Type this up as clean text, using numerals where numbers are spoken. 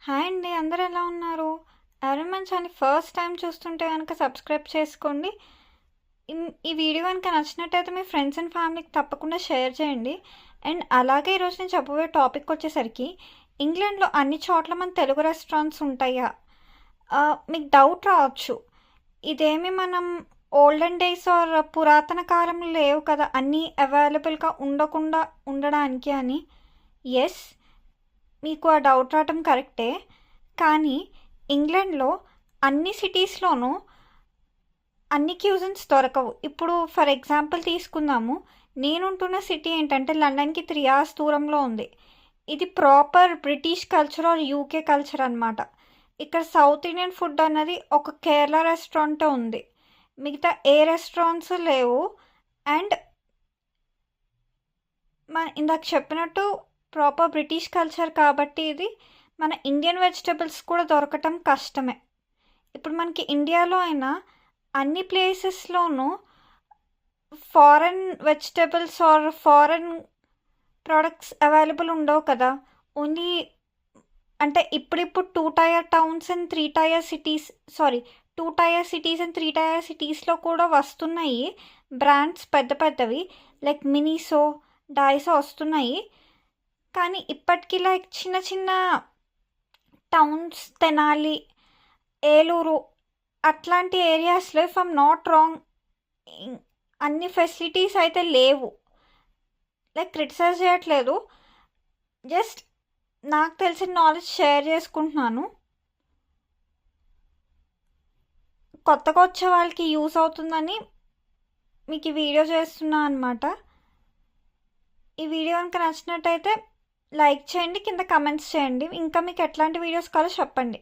Hi అండి, అందరూ ఎలా ఉన్నారు? ఎవరైనా మన ఛానల్ ఫస్ట్ టైం చూస్తుంటే కనుక సబ్స్క్రైబ్ చేసుకోండి. ఈ వీడియో కనుక నచ్చినట్టయితే మీ ఫ్రెండ్స్ అండ్ ఫ్యామిలీకి తప్పకుండా షేర్ చేయండి. అండ్ అలాగే ఈరోజు నేను చెప్పబోయే టాపిక్ వచ్చేసరికి, ఇంగ్లాండ్లో అన్ని చోట్ల మన తెలుగు రెస్టారెంట్స్ ఉంటాయా? మీకు డౌట్ రావచ్చు, ఇదేమి మనం ఓల్డెన్ డేస్ ఆర్ పురాతన కాలంలో లేవు కదా అన్నీ అవైలబుల్గా ఉండకుండా ఉండడానికి అని. ఎస్, మీకు ఆ డౌట్ రావటం కరెక్టే. కానీ ఇంగ్లాండ్లో అన్ని సిటీస్లోనూ అన్ని క్యూజిన్స్ దొరకవు. ఇప్పుడు ఫర్ ఎగ్జాంపుల్ తీసుకుందాము, నేనుంటున్న సిటీ ఏంటంటే లండన్కి 3 hours దూరంలో ఉంది. ఇది proper British culture or UK culture అనమాట. ఇక్కడ సౌత్ ఇండియన్ ఫుడ్ అన్నది ఒక కేరళ రెస్టారెంటే ఉంది, మిగతా ఏ రెస్టారెంట్స్ లేవు. అండ్ ఇందాక చెప్పినట్టు ప్రాపర్ బ్రిటిష్ కల్చర్ కాబట్టి ఇది మన ఇండియన్ వెజిటబుల్స్ కూడా దొరకటం కష్టమే. ఇప్పుడు మనకి ఇండియాలో అయినా అన్ని ప్లేసెస్లోనూ foreign vegetables or foreign products available ఉండవు కదా. ఓన్లీ అంటే ఇప్పుడిప్పుడు 2-tier towns and 3-tier cities, 2-tier cities and 3-tier citiesలో కూడా వస్తున్నాయి బ్రాండ్స్ పెద్ద పెద్దవి, లైక్ మినీసో, డైసో వస్తున్నాయి. కానీ ఇప్పటికీ లైక్ చిన్న చిన్న టౌన్స్, తెనాలి, ఏలూరు అట్లాంటి ఏరియాస్లో ఇఫ్ ఐమ్ నాట్ రాంగ్ అన్ని ఫెసిలిటీస్ అయితే లేవు. లైక్ క్రిటిసైజ్ చేయట్లేదు, జస్ట్ నాకు తెలిసిన నాలెడ్జ్ షేర్ చేసుకుంటున్నాను. కొత్తగా వచ్చే వాళ్ళకి యూస్ అవుతుందని మీకు ఈ వీడియో చేస్తున్నాను అనమాట. ఈ వీడియో కనుక నచ్చినట్టయితే లైక్ చేయండి, కింద కమెంట్స్ చేయండి. ఇంకా మీకు ఎట్లాంటి వీడియోస్ కావాలో చెప్పండి.